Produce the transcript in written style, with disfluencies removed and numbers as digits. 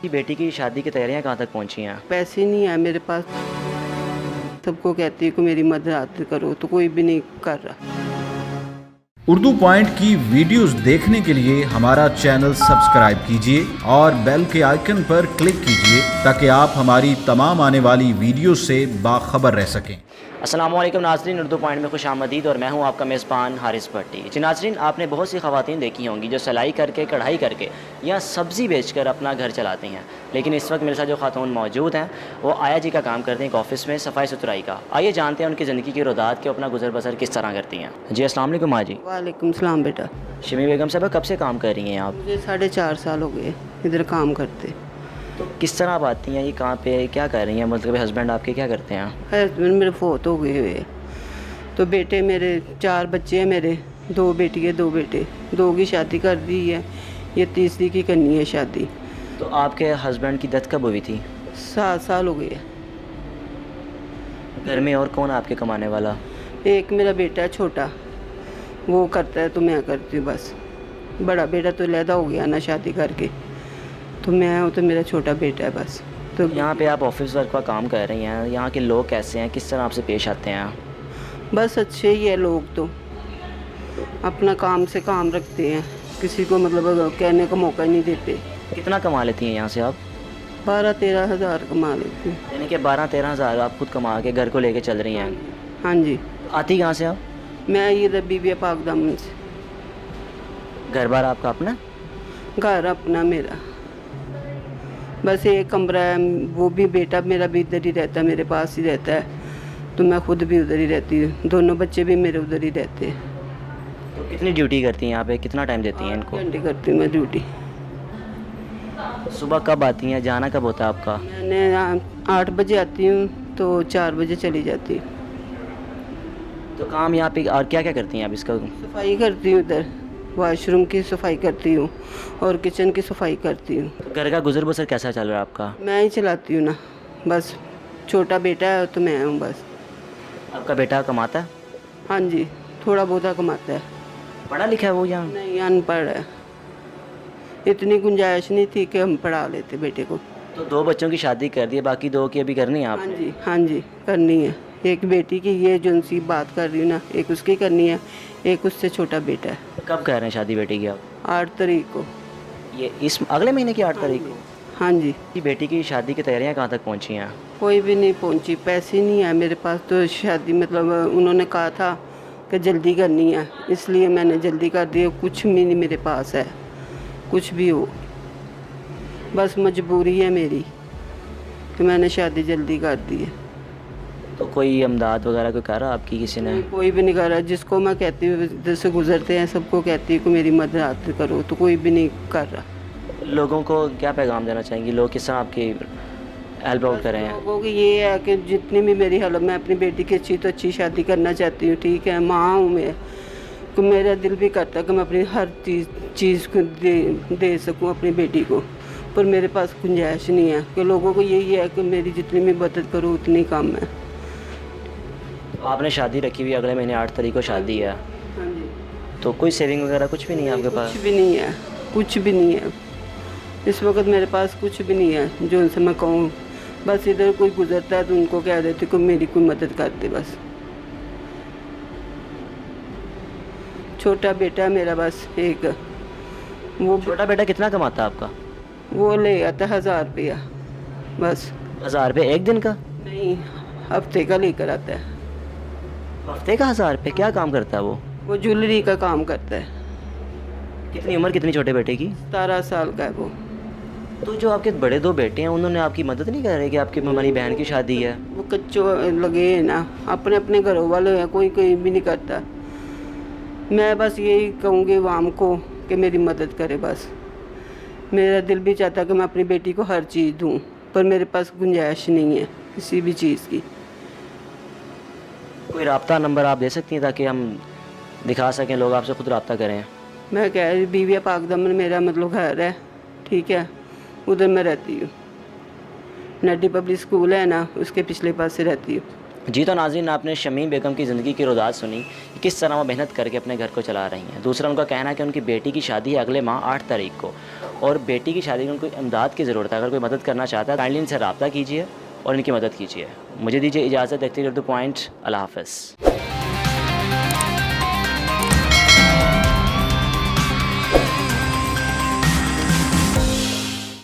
बेटी की शादी की तैयारियां कहाँ तक पहुंची हैं? पैसे नहीं है मेरे पास। सबको कहती है कि मेरी मदद करो तो कोई भी नहीं कर रहा। उर्दू पॉइंट की वीडियोस देखने के लिए हमारा चैनल सब्सक्राइब कीजिए और बेल के आइकन पर क्लिक कीजिए ताकि आप हमारी तमाम आने वाली वीडियो से बाखबर रह सकें। अस्सलाम वालेकुम नाज़रीन, उर्दू पॉइंट में खुशामदीद और मैं हूं आपका मेज़बान हारिस भट्टी। जी नाज़रीन, आपने बहुत सी ख़वातीन देखी होंगी जो सिलाई करके, कढ़ाई करके या सब्ज़ी बेचकर अपना घर चलाती हैं। लेकिन इस वक्त मेरे साथ जो खातून मौजूद हैं वो आया जी का काम करती हैं एक ऑफ़िस में सफाई सुथराई का। आइए जानते हैं उनकी ज़िंदगी की रुदात के अपना गुजर बसर किस तरह करती हैं। जी अस्सलाम वालेकुम माँ जी। वालेकुम सलाम बेटा। शमी बेगम साहब कब से काम कर रही हैं आप? मुझे 4.5 साल हो गए इधर काम करते। तो किस तरह आप आती हैं, ये कहाँ पे क्या कर रही हैं, मतलब हस्बैंड आपके क्या करते हैं? हस्बैंड मेरे फोत हो गए हुए, तो बेटे मेरे 4 बच्चे हैं मेरे, 2 बेटी है 2 बेटे। 2 की शादी कर दी है, ये तीसरी की करनी है शादी। तो आपके हस्बैंड की डेथ कब हुई थी? 7 साल हो गए। घर में और कौन है आपके कमाने वाला? एक मेरा बेटा है छोटा, वो करता है तो मैं करती हूँ बस। बड़ा बेटा तो लैदा हो गया ना शादी करके, तो मैं हूँ तो मेरा छोटा बेटा है बस। तो यहाँ पे आप ऑफिस वर्क का काम कर रही हैं, यहाँ के लोग कैसे हैं, किस तरह आपसे पेश आते हैं? बस अच्छे ही है लोग, तो अपना काम से काम रखते हैं, किसी को मतलब कहने का मौका ही नहीं देते। कितना कमा लेती हैं यहाँ से आप? 12-13 हज़ार कमा लेती हूँ। यानी कि 12-13 हज़ार आप खुद कमा के घर को लेके चल रही हैं। हाँ जी। आती कहाँ से आप? मैं ये बीबी पाक दामन से। घर बार आपका अपना? घर अपना मेरा, बस एक कमरा है, वो भी बेटा मेरा भी इधर ही रहता है, मेरे पास ही रहता है, तो मैं खुद भी उधर ही रहती हूँ। दोनों बच्चे भी मेरे उधर ही रहते हैं। तो कितनी ड्यूटी करती हैं यहाँ पे, कितना टाइम देती हैं इनको? 8 घंटे करती हूँ मैं ड्यूटी। सुबह कब आती हैं, जाना कब होता है आपका? मैंने 8 बजे आती हूँ तो 4 बजे चली जाती हूँ। तो काम यहाँ पे और क्या क्या करती हैं आप इसका? सफाई करती हूँ, इधर वॉशरूम की सफाई करती हूँ और किचन की सफाई करती हूँ। तो घर का गुजर बसर कैसा चल रहा है आपका? मैं ही चलाती हूँ ना, बस छोटा बेटा है तो मैं हूँ बस। आपका बेटा कमाता है? हाँ जी, थोड़ा बहुत कमाता है। पढ़ा लिखा है वो या? नहीं, अनपढ़ है। इतनी गुंजाइश नहीं थी कि हम पढ़ा लेते बेटे को। तो 2 बच्चों की शादी कर दी है, बाकी 2 की अभी करनी है हाँ आपने? जी, हाँ जी, करनी है। एक बेटी की, ये जो सी बात कर रही हूँ ना, एक उसकी करनी है, एक उससे छोटा बेटा है। कब कर रहे हैं शादी बेटी की आप? 8 तारीख को। ये इस अगले महीने की 8 तारीख को? हाँ जी। कि बेटी की शादी की तैयारियां कहाँ तक पहुँची हैं? कोई भी नहीं पहुंची, पैसे नहीं है मेरे पास, तो शादी मतलब उन्होंने कहा था कि जल्दी करनी है, इसलिए मैंने जल्दी कर दी। कुछ भी नहीं मेरे पास है, कुछ भी हो, बस मजबूरी है मेरी कि मैंने शादी जल्दी कर दी है। तो कोई अमदाद वगैरह कोई कर रहा आपकी किसी ने? कोई भी नहीं कर रहा। जिसको मैं कहती हूँ, जैसे गुजरते हैं सबको कहती हूँ कि मेरी मदद करो, तो कोई भी नहीं कर रहा। लोगों को क्या पैगाम देना चाहेंगी, लोग किस तरह आपकी हेल्प आउट कर रहे हैं? लोगों की ये है कि जितनी भी मेरी हेल्प, मैं अपनी बेटी की अच्छी तो अच्छी शादी करना चाहती हूँ, ठीक है, माँ हूँ मैं, तो मेरा दिल भी करता है कि मैं अपनी हर चीज़ को दे सकूँ अपनी बेटी को, पर मेरे पास गुंजाइश नहीं है। कि लोगों को यही है कि मेरी जितनी भी मदद करो उतनी कम है। तो आपने शादी रखी हुई, अगले महीने 8 तारीख को शादी है, हाँ जी। तो कोई सेविंग वगैरह कुछ भी नहीं है आपके पास? कुछ भी नहीं है, कुछ भी नहीं है इस वक्त मेरे पास, कुछ भी नहीं है जो उनसे मैं कहूँ। बस इधर कोई गुजरता है तो उनको कह देती को मेरी कोई मदद कर दे बस। छोटा बेटा है मेरा बस एक, वो छोटा बेटा कितना कमाता है आपका? वो ले आता 1000 रुपया बस। 1000 रुपये एक दिन का? नहीं, हफ्ते का लेकर आता है। हफ्ते का 1000 रुपये? क्या काम करता है वो? वो ज्वेलरी का काम करता है। कितनी उम्र कितनी छोटे बेटे की? 17 साल का है वो। तो जो आपके बड़े 2 बेटे हैं उन्होंने आपकी मदद नहीं कर रहे कि आपकी हमारी बहन की शादी है? वो कच्चो लगे हैं ना, अपने अपने घरों वाले हैं, कोई कोई भी नहीं करता। मैं बस यही कहूँगी वाम को कि मेरी मदद करे बस। मेरा दिल भी चाहता कि मैं अपनी बेटी को हर चीज़ दूँ, पर मेरे पास गुंजाइश नहीं है किसी भी चीज़ की। कोई राब्ता नंबर आप दे सकती हैं ताकि हम दिखा सकें, लोग आपसे खुद राब्ता करें? मैं कह रही, बीवी पाक दामन मेरा मतलब घर है, ठीक है, उधर मैं रहती हूँ। नड्डी पब्लिक स्कूल है ना, उसके पिछले पास से रहती हूँ। जी तो नाज़रीन, आपने शमीम बेगम की ज़िंदगी की रुदात सुनी, किस तरह वो मेहनत करके अपने घर को चला रही हैं। दूसरा, उनका कहना है कि उनकी बेटी की शादी है अगले माह 8 तारीख को, और बेटी की शादी में उनको इमदाद की ज़रूरत है। अगर कोई मदद करना चाहता है काइंडली इनसे रब्ता कीजिए और इनकी मदद कीजिए। मुझे दीजिए इजाज़त। देखते रहिए उर्दू पॉइंट। अल्लाह हाफ़िज़।